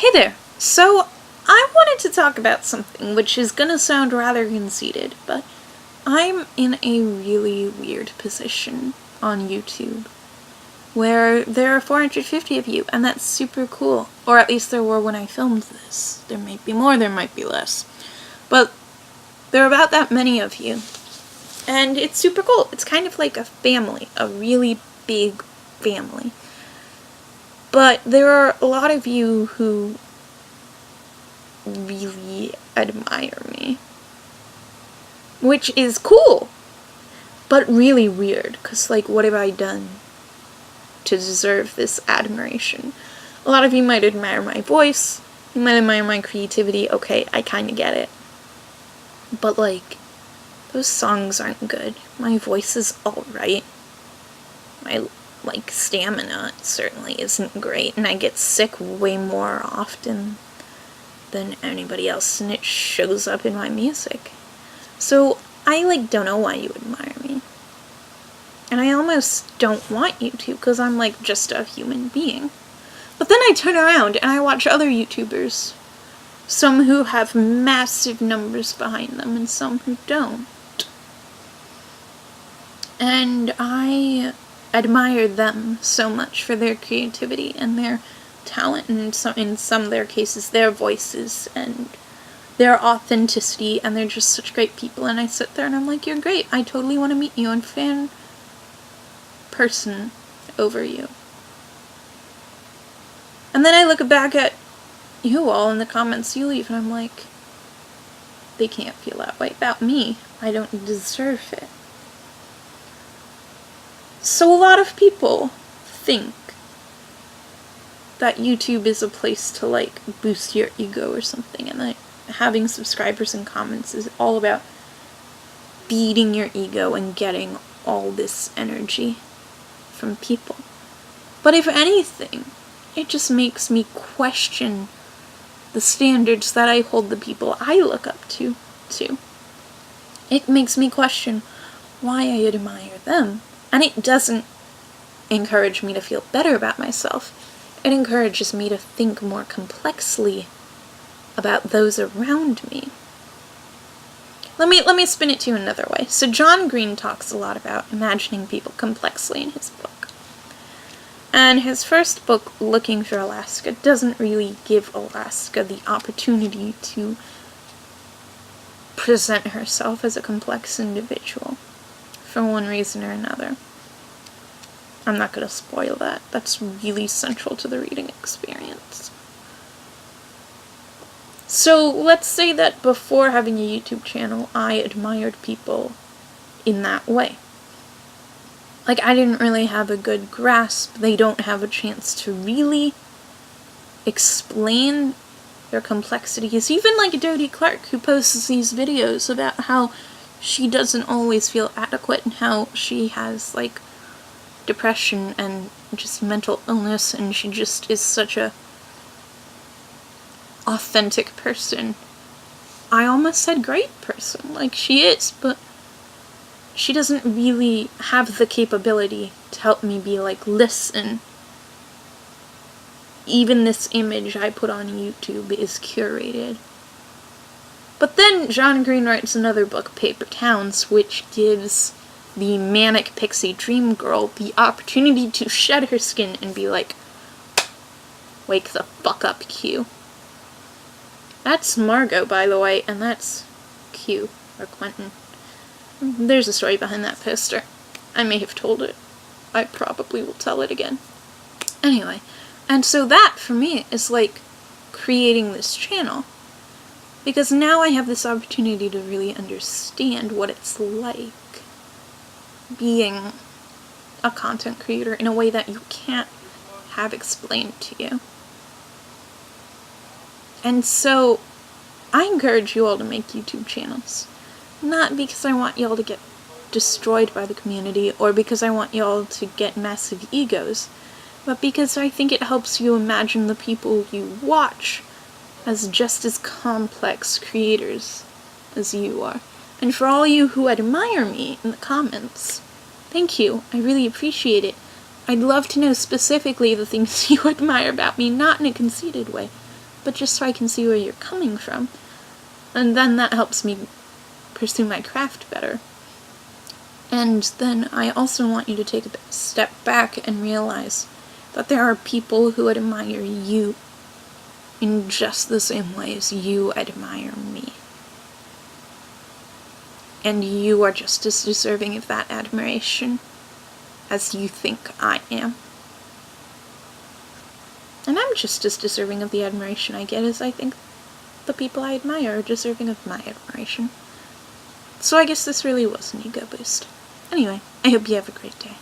Hey there! So, I wanted to talk about something which is gonna sound rather conceited, but I'm in a really weird position on YouTube where there are 450 of you, and that's super cool. Or at least there were when I filmed this. There might be more, there might be less. But there are about that many of you. And it's super cool. It's kind of like a family, a really big family. But there are a lot of you who really admire me. Which is cool, but really weird, because, like, what have I done to deserve this admiration? A lot of you might admire my voice, you might admire my creativity, okay, I kinda get it. But, like, those songs aren't good. My voice is alright. My, like, stamina certainly isn't great, and I get sick way more often than anybody else, and it shows up in my music. So, I, like, don't know why you admire me. And I almost don't want you to, because I'm, like, just a human being. But then I turn around and I watch other YouTubers. Some who have massive numbers behind them, and some who don't. And I admire them so much for their creativity and their talent, and in some of their cases, their voices and their authenticity, and they're just such great people. And I sit there and I'm like, you're great. I totally want to meet you and fan person over you. And then I look back at you all in the comments you leave, and I'm like, they can't feel that way about me. I don't deserve it. So a lot of people think that YouTube is a place to, like, boost your ego or something, and that having subscribers and comments is all about feeding your ego and getting all this energy from people. But if anything, it just makes me question the standards that I hold the people I look up to. It makes me question why I admire them. And it doesn't encourage me to feel better about myself. It encourages me to think more complexly about those around me. Let me spin it to you another way. So John Green talks a lot about imagining people complexly in his book. And his first book, Looking for Alaska, doesn't really give Alaska the opportunity to present herself as a complex individual, for one reason or another. I'm not going to spoil that. That's really central to the reading experience. So let's say that before having a YouTube channel, I admired people in that way. Like, I didn't really have a good grasp. They don't have a chance to really explain their complexities. Even like Dodie Clark, who posts these videos about how she doesn't always feel adequate and how she has, like, depression and just mental illness, and she just is such a authentic person. I almost said great person, like she is, but she doesn't really have the capability to help me be like, listen, even this image I put on YouTube is curated. But then John Green writes another book, Paper Towns, which gives the manic pixie dream girl the opportunity to shed her skin and be like, wake the fuck up, Q. That's Margot, by the way, and that's Q, or Quentin. There's a story behind that poster. I may have told it. I probably will tell it again. Anyway, and so that, for me, is like creating this channel. Because now I have this opportunity to really understand what it's like being a content creator in a way that you can't have explained to you. And so, I encourage you all to make YouTube channels. Not because I want y'all to get destroyed by the community, or because I want y'all to get massive egos, but because I think it helps you imagine the people you watch as just as complex creators as you are. And for all you who admire me in the comments, thank you. I really appreciate it. I'd love to know specifically the things you admire about me, not in a conceited way, but just so I can see where you're coming from. And then that helps me pursue my craft better. And then I also want you to take a step back and realize that there are people who admire you in just the same way as you admire me. And you are just as deserving of that admiration as you think I am. And I'm just as deserving of the admiration I get as I think the people I admire are deserving of my admiration. So I guess this really was an ego boost. Anyway, I hope you have a great day.